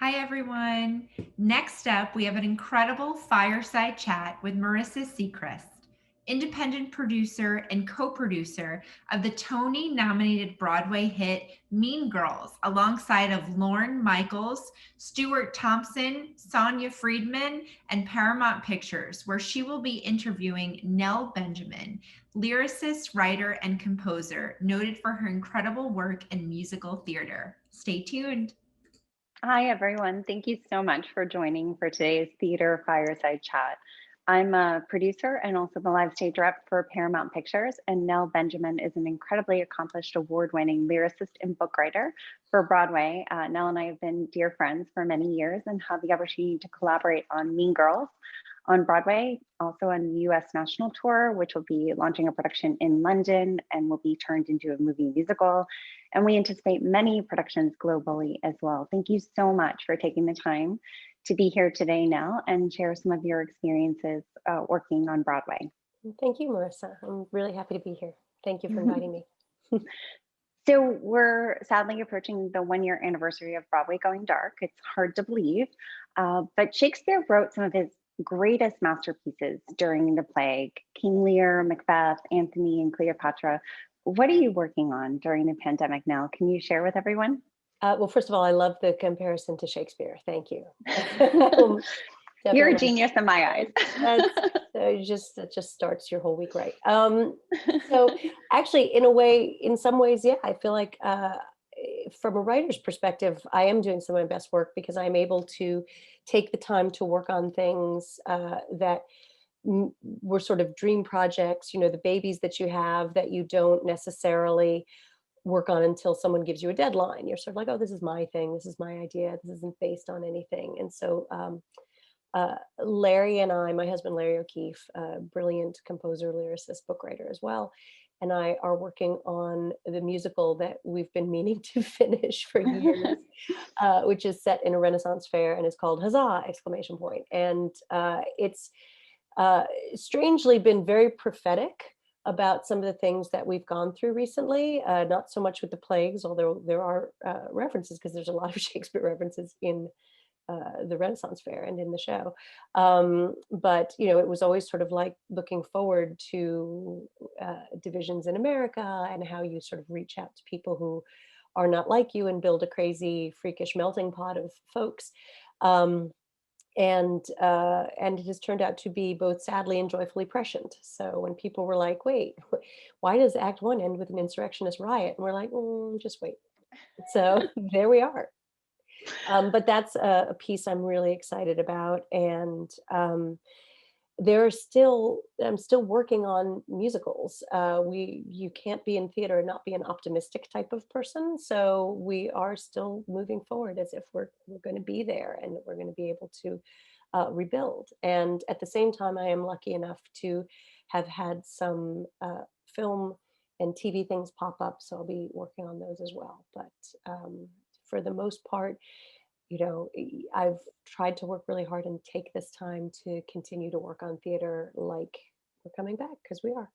Hi, everyone. Next up, we have an incredible fireside chat with Marisa Sechrest, independent producer and co producer of the Tony nominated Broadway hit Mean Girls, alongside of Lorne Michaels, Stuart Thompson, Sonia Friedman, and Paramount Pictures, where she will be interviewing Nell Benjamin, lyricist, writer, and composer, noted for her incredible work in musical theater. Stay tuned. Hi, everyone. Thank you so much for joining for today's Theater Fireside Chat. I'm a producer and also the live stage rep for Paramount Pictures, and Nell Benjamin is an incredibly accomplished award-winning lyricist and book writer for Broadway. Nell and I have been dear friends for many years and had the opportunity to collaborate on Mean Girls on Broadway, also on the US National Tour, which will be launching a production in London and will be turned into a movie musical. And we anticipate many productions globally as well. Thank you so much for taking the time to be here today, Nell, and share some of your experiences working on Broadway. Thank you, Marissa. I'm really happy to be here. Thank you for inviting me. So we're sadly approaching the 1 year anniversary of Broadway Going Dark. It's hard to believe, but Shakespeare wrote some of his greatest masterpieces during the plague: King Lear, Macbeth, Antony, and Cleopatra. What are you working on during the pandemic now? Can you share with everyone? Well, first of all, I love the comparison to Shakespeare. Thank you. You're a Definitely. genius in my eyes. That just starts your whole week right. So actually, in some ways, yeah, I feel like from a writer's perspective, I am doing some of my best work because I'm able to take the time to work on things that were sort of dream projects, the babies that you have that you don't necessarily work on until someone gives you a deadline. You're sort of like, oh, this is my thing. This is my idea. This isn't based on anything. And so Larry and I, my husband, Larry O'Keefe, brilliant composer, lyricist, book writer as well, and I are working on the musical that we've been meaning to finish for years, which is set in a Renaissance fair and is called Huzzah! Exclamation point. And it's strangely been very prophetic about some of the things that we've gone through recently, not so much with the plagues, although there are references, because there's a lot of Shakespeare references in the Renaissance Fair and in the show. But, it was always sort of like looking forward to divisions in America and how you sort of reach out to people who are not like you and build a crazy, freakish melting pot of folks. And it has turned out to be both sadly and joyfully prescient. So when people were like, wait, why does Act One end with an insurrectionist riot? And we're like, just wait. So there we are. But that's a piece I'm really excited about. And I'm still working on musicals. You can't be in theater and not be an optimistic type of person. So we are still moving forward as if we're going to be there and we're going to be able to rebuild. And at the same time, I am lucky enough to have had some film and TV things pop up. So I'll be working on those as well. But for the most part, I've tried to work really hard and take this time to continue to work on theater like we're coming back, because we are.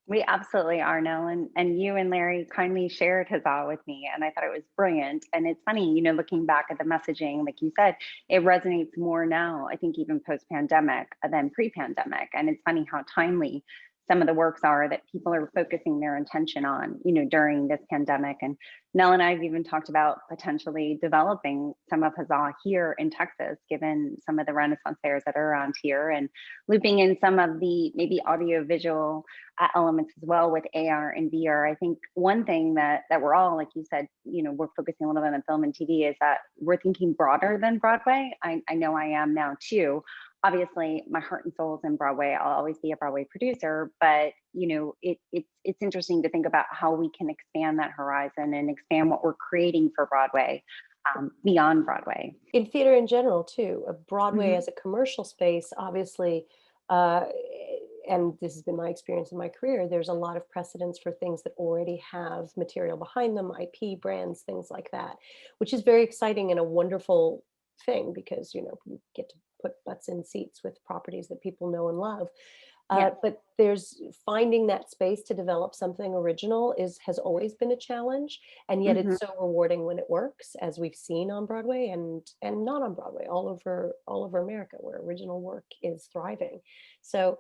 We absolutely are, Nell. And you and Larry kindly shared Huzzah with me, and I thought it was brilliant. And it's funny, looking back at the messaging, like you said, it resonates more now, I think, even post-pandemic than pre-pandemic. And it's funny how timely some of the works are that people are focusing their attention on, during this pandemic. And Nell and I have even talked about potentially developing some of Huzzah here in Texas, given some of the Renaissance fairs that are around here, and looping in some of the maybe audio-visual elements as well with AR and VR. I think one thing that we're all, like you said, we're focusing a little bit on film and TV, is that we're thinking broader than Broadway. I know I am now too. Obviously, my heart and soul is in Broadway. I'll always be a Broadway producer, but it's interesting to think about how we can expand that horizon and expand what we're creating for Broadway beyond Broadway. In theater in general too, Broadway as a commercial space, obviously, and this has been my experience in my career, there's a lot of precedence for things that already have material behind them, IP, brands, things like that, which is very exciting and a wonderful thing, because you get to put butts in seats with properties that people know and love. Yeah. But there's finding that space to develop something original has always been a challenge, and yet Hmm. it's so rewarding when it works, as we've seen on Broadway and not on Broadway, all over America, where original work is thriving. So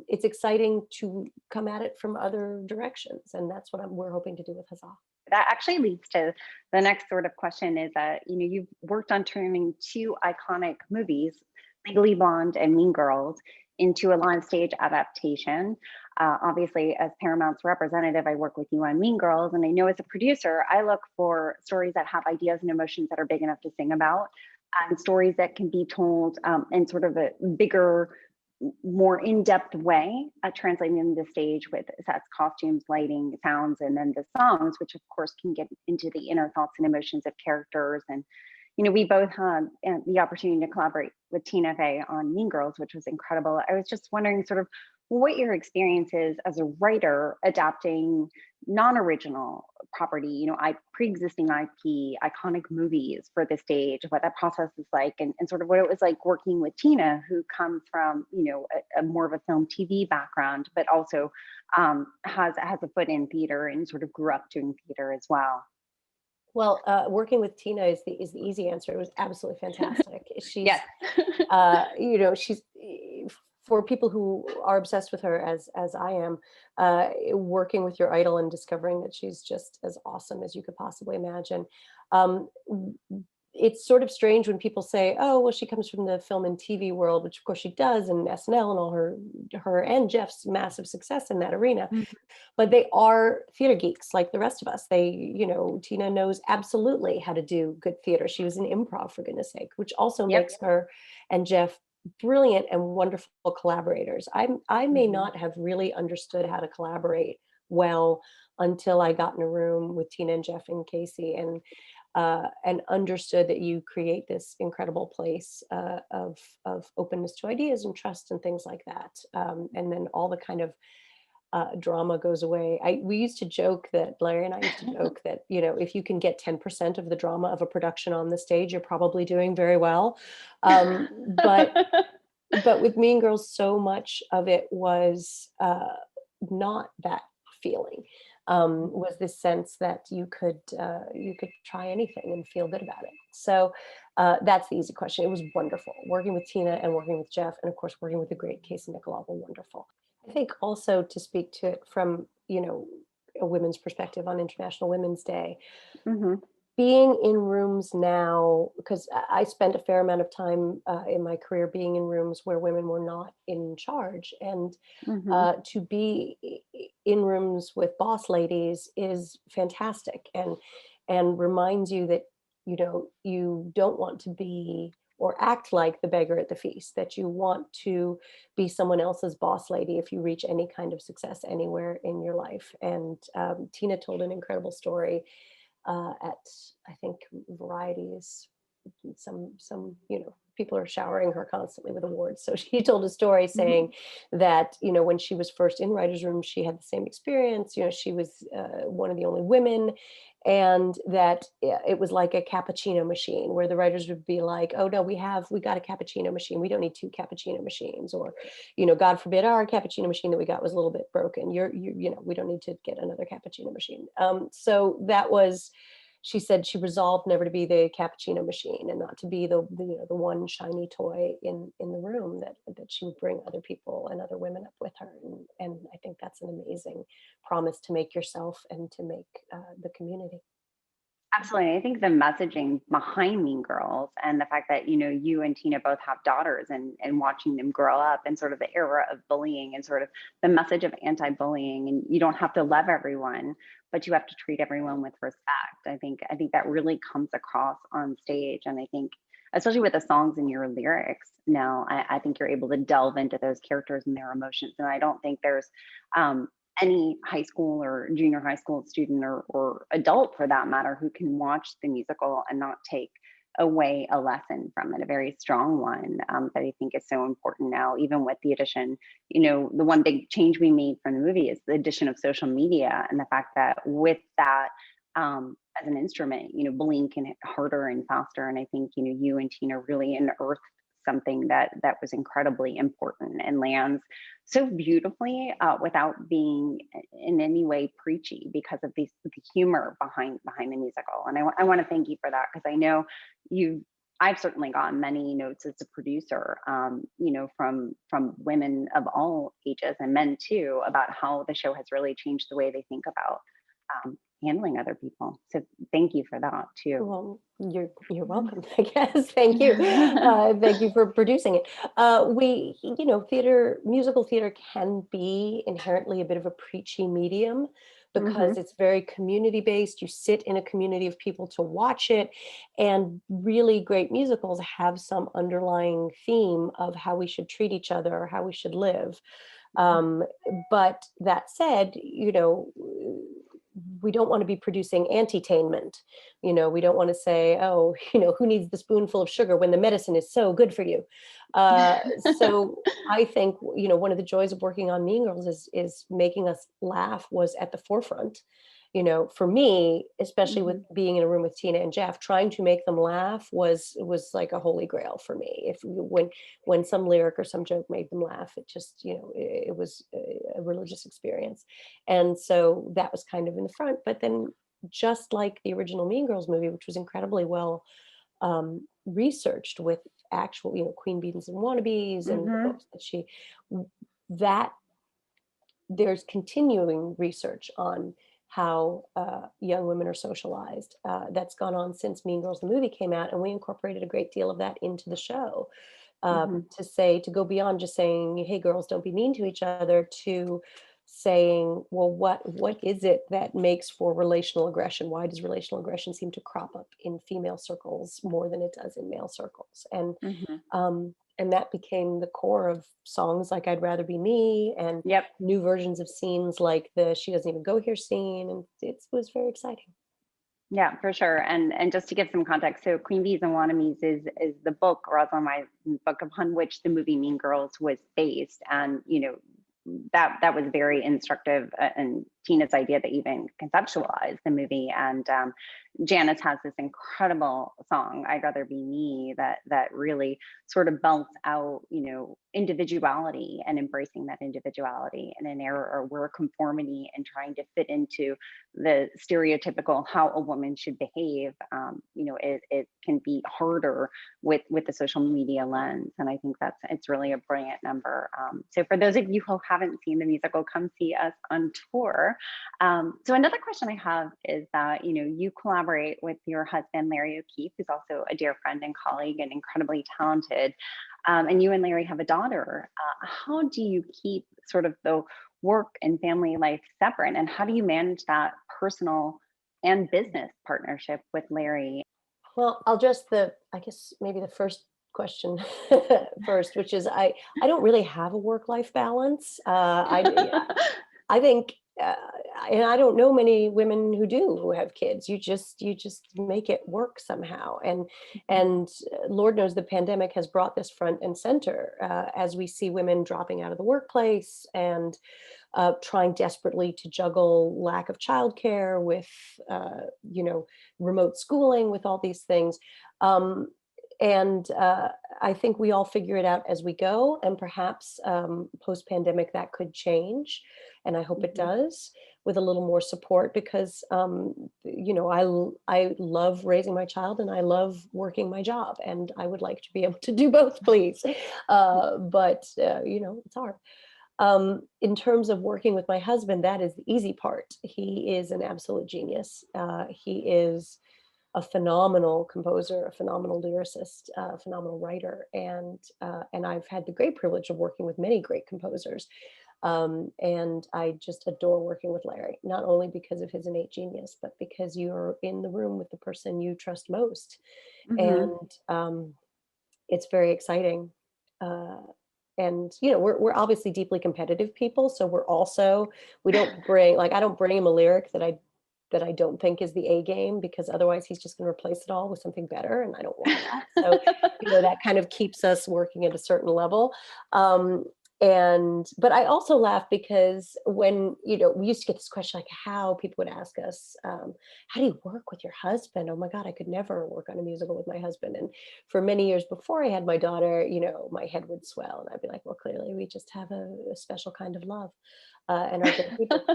it's exciting to come at it from other directions, and that's what we're hoping to do with Huzzah. That actually leads to the next sort of question is that, you've worked on turning two iconic movies, Legally Blonde and Mean Girls, into a live stage adaptation. Obviously, as Paramount's representative, I work with you on Mean Girls. And I know as a producer, I look for stories that have ideas and emotions that are big enough to sing about, and stories that can be told in sort of a bigger, more in-depth way, translating them to stage with sets, costumes, lighting, sounds, and then the songs, which of course can get into the inner thoughts and emotions of characters. And we both had the opportunity to collaborate with Tina Fey on Mean Girls, which was incredible. I was just wondering sort of what your experience is as a writer adapting non-original property, pre-existing IP, iconic movies for the stage, what that process is like, and sort of what it was like working with Tina, who comes from, a more of a film TV background, but also has a foot in theater and sort of grew up doing theater as well. Well, working with Tina is the easy answer. It was absolutely fantastic. She's, Yes. she's for people who are obsessed with her as I am, working with your idol and discovering that she's just as awesome as you could possibly imagine. Um, it's sort of strange when people say, "Oh, well, she comes from the film and TV world," which of course she does, and SNL and all her and Jeff's massive success in that arena. But they are theater geeks like the rest of us. Tina knows absolutely how to do good theater. She was in improv, for goodness sake, which also Yep. makes her and Jeff brilliant and wonderful collaborators. I may not have really understood how to collaborate well until I got in a room with Tina and Jeff and Casey and understood that you create this incredible place of openness to ideas and trust and things like that. And then all the kind of drama goes away. We used to joke that Larry and I used to joke that, if you can get 10% of the drama of a production on the stage, you're probably doing very well. But with Mean Girls, so much of it was not that feeling. Was this sense that you could try anything and feel good about it. So that's the easy question. It was wonderful working with Tina and working with Jeff, and of course working with the great Casey Nicholaw were wonderful. I think also to speak to it from, a women's perspective on International Women's Day, Mm-hmm. being in rooms now, because I spent a fair amount of time in my career being in rooms where women were not in charge. And Mm-hmm. to be in rooms with boss ladies is fantastic and reminds you that, you don't want to be or act like the beggar at the feast, that you want to be someone else's boss lady if you reach any kind of success anywhere in your life. And Tina told an incredible story at, I think, varieties. Some people are showering her constantly with awards, so she told a story saying that when she was first in writers' room, she had the same experience. She was one of the only women, and that it was like a cappuccino machine, where the writers would be like, "Oh no, we got a cappuccino machine, we don't need two cappuccino machines," or God forbid our cappuccino machine that we got was a little bit broken, we don't need to get another cappuccino machine. So that was, she said, she resolved never to be the cappuccino machine and not to be the one shiny toy in the room, that she would bring other people and other women up with her. And I think that's an amazing promise to make yourself and to make the community. Absolutely. I think the messaging behind Mean Girls and the fact that, you and Tina both have daughters, and watching them grow up, and sort of the era of bullying and sort of the message of anti-bullying, and you don't have to love everyone, but you have to treat everyone with respect. I think that really comes across on stage. And I think, especially with the songs and your lyrics now, I think you're able to delve into those characters and their emotions. And I don't think there's any high school or junior high school student or adult for that matter who can watch the musical and not take away a lesson from it, a very strong one, that I think is so important now, even with the addition. The one big change we made from the movie is the addition of social media, and the fact that with that as an instrument, bullying can hit harder and faster. And I think, you and Tina really unearthed something that was incredibly important and lands so beautifully without being in any way preachy because of the humor behind the musical. And I want to thank you for that, because I know I've certainly gotten many notes as a producer, from women of all ages and men too, about how the show has really changed the way they think about handling other people. So thank you for that too. Well, you're welcome, I guess. Thank you. Thank you for producing it. Musical theater can be inherently a bit of a preachy medium because it's very community based. You sit in a community of people to watch it, and really great musicals have some underlying theme of how we should treat each other or how we should live. But that said, we don't want to be producing anti-tainment. We don't want to say, oh, who needs the spoonful of sugar when the medicine is so good for you? So I think, one of the joys of working on Mean Girls is making us laugh was at the forefront. For me, especially with being in a room with Tina and Jeff, trying to make them laugh was like a holy grail for me. When some lyric or some joke made them laugh, it just, it was a religious experience. And so that was kind of in the front. But then, just like the original Mean Girls movie, which was incredibly well researched with actual, Queen Beans and Wannabes and the books that there's continuing research on how young women are socialized. That's gone on since Mean Girls the movie came out, and we incorporated a great deal of that into the show to go beyond just saying, hey, girls, don't be mean to each other, to saying, well, what is it that makes for relational aggression? Why does relational aggression seem to crop up in female circles more than it does in male circles? And that became the core of songs like I'd Rather Be Me, and new versions of scenes like the She Doesn't Even Go Here scene. And it was very exciting. Yeah, for sure. And just to give some context, so Queen Bees and Wannabes is the book, or also my book, upon which the movie Mean Girls was based. And, that was very instructive, and Tina's idea to even conceptualize the movie. And Janice has this incredible song, I'd Rather Be Me, that really sort of belts out, individuality and embracing that individuality in an era where conformity and trying to fit into the stereotypical how a woman should behave, it can be harder with the social media lens. And I think it's really a brilliant number. So for those of you who haven't seen the musical, come see us on tour. So another question I have is that, you collaborate with your husband, Larry O'Keefe, who's also a dear friend and colleague and incredibly talented. And you and Larry have a daughter. How do you keep sort of the work and family life separate? And how do you manage that personal and business partnership with Larry? Well, I guess maybe the first question first, which is I don't really have a work-life balance. I think, and I don't know many women who have kids. You just make it work somehow. And Lord knows the pandemic has brought this front and center as we see women dropping out of the workplace and trying desperately to juggle lack of childcare with, remote schooling, with all these things. And I think we all figure it out as we go, and perhaps post-pandemic that could change. And I hope it does, with a little more support, because, I love raising my child and I love working my job, and I would like to be able to do both, please. But it's hard. In terms of working with my husband, that is the easy part. He is an absolute genius. He is a phenomenal composer, a phenomenal lyricist, a phenomenal writer, and I've had the great privilege of working with many great composers, and I just adore working with Larry. Not only because of his innate genius, but because you're in the room with the person you trust most, and it's very exciting. And we're obviously deeply competitive people, so we don't bring, like, I don't bring him a lyric that I don't think is the A game, because otherwise he's just going to replace it all with something better, and I don't want that. So that kind of keeps us working at a certain level. But I also laugh because when, we used to get this question, like how people would ask us, how do you work with your husband? Oh my God, I could never work on a musical with my husband. And for many years before I had my daughter, my head would swell and I'd be like, well, clearly we just have a special kind of love, and are good people.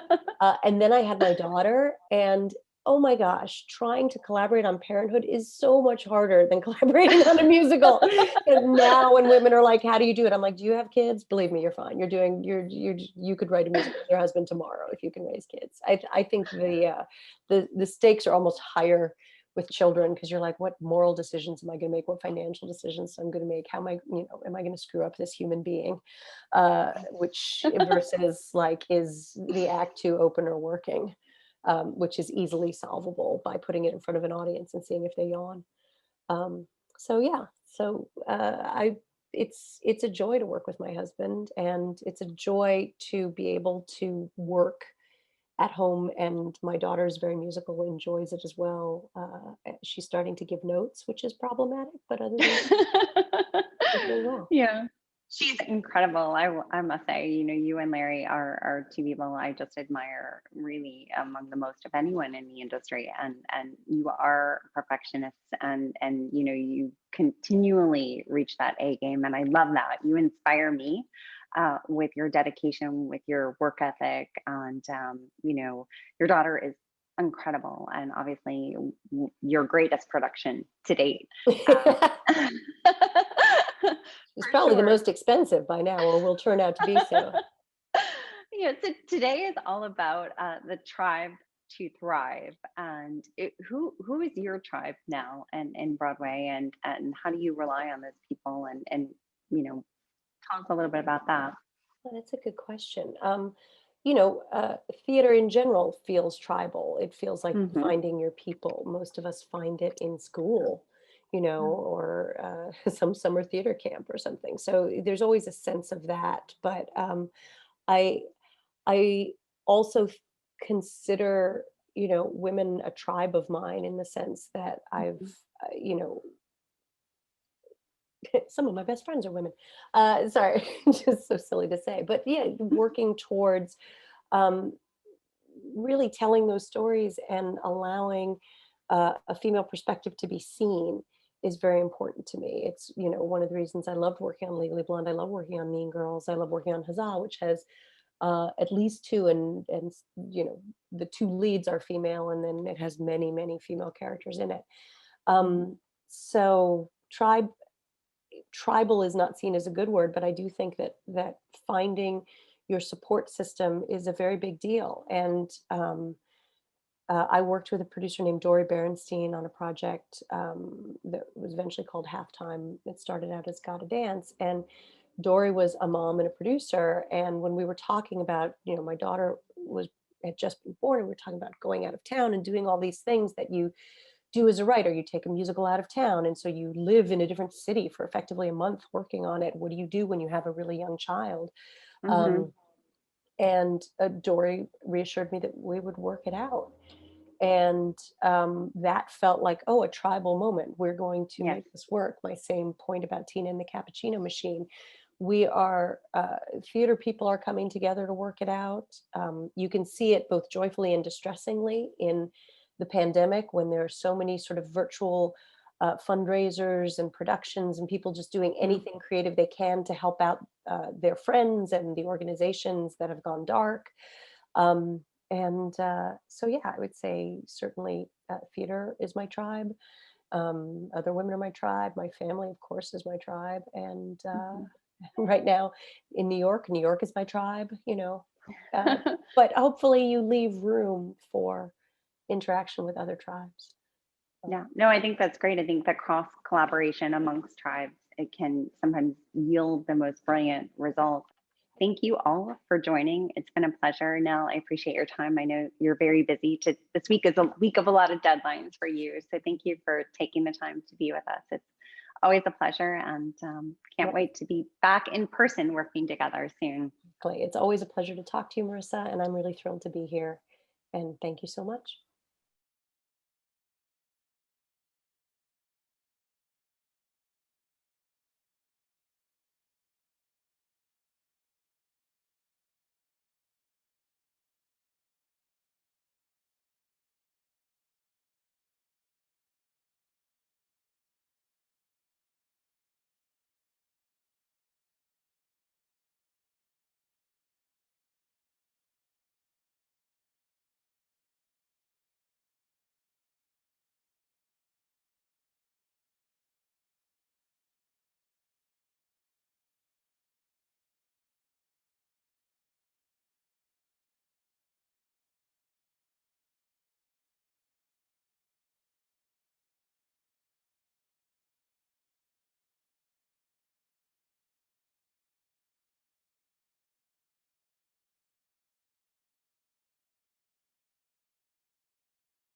And then I had my daughter, and oh my gosh, trying to collaborate on parenthood is so much harder than collaborating on a musical. And now when women are like, how do you do it? I'm like, do you have kids? Believe me, you're fine. You could write a musical with your husband tomorrow if you can raise kids. I think the stakes are almost higher with children, because you're like, what moral decisions am I going to make? What financial decisions I'm going to make? How am I going to screw up this human being? Which versus like, is the act two opener working? Which is easily solvable by putting it in front of an audience and seeing if they yawn. So yeah, it's a joy to work with my husband, and it's a joy to be able to work at home. And my daughter is very musical, enjoys it as well. She's starting to give notes, which is problematic, but other than that, she's doing well. Yeah. She's incredible. I must say, you and Larry are two people I just admire really among the most of anyone in the industry. And you are perfectionists, and you continually reach that A game. And I love that. You inspire me with your dedication, with your work ethic. And, your daughter is incredible, and obviously your greatest production to date. It's probably the most expensive by now, or will turn out to be so. Yeah, so today is all about the tribe to thrive. And who is your tribe now and in Broadway, and how do you rely on those people, and tell us a little bit about that. Well, that's a good question. Theater in general feels tribal. It feels like Mm-hmm. finding your people. Most of us find it in school, or some summer theater camp or something. So there's always a sense of that. But I I also consider, women a tribe of mine, in the sense that I've, you know, some of my best friends are women. Sorry, just so silly to say, but yeah, working towards um, really telling those stories and allowing a female perspective to be seen is very important to me. It's, one of the reasons I loved working on Legally Blonde. I love working on Mean Girls. I love working on Huzzah, which has at least two, and the two leads are female, and then it has many, many female characters in it. So tribal is not seen as a good word, but I do think that finding your support system is a very big deal. And I worked with a producer named Dory Berenstein on a project that was eventually called Halftime. It started out as Gotta Dance, and Dory was a mom and a producer. And when we were talking about, my daughter had just been born, and we were talking about going out of town and doing all these things that you do as a writer. You take a musical out of town, and so you live in a different city for effectively a month working on it. What do you do when you have a really young child? Mm-hmm. And Dory reassured me that we would work it out. And that felt like, oh, a tribal moment. We're going to Yes. make this work. My same point about Tina and the Cappuccino Machine. We are, theater people are coming together to work it out. You can see it both joyfully and distressingly in the pandemic, when there are so many sort of virtual fundraisers and productions, and people just doing anything creative they can to help out their friends and the organizations that have gone dark. So yeah, I would say certainly theater is my tribe. Other women are my tribe. My family, of course, is my tribe. And right now in New York is my tribe, but hopefully you leave room for interaction with other tribes. Yeah, no, I think that's great. I think that cross collaboration amongst tribes, it can sometimes yield the most brilliant results. Thank you all for joining. It's been a pleasure. Nell, I appreciate your time. I know you're very busy. This week is a week of a lot of deadlines for you. So thank you for taking the time to be with us. It's always a pleasure, and can't wait to be back in person working together soon. It's always a pleasure to talk to you, Marissa, and I'm really thrilled to be here. And thank you so much.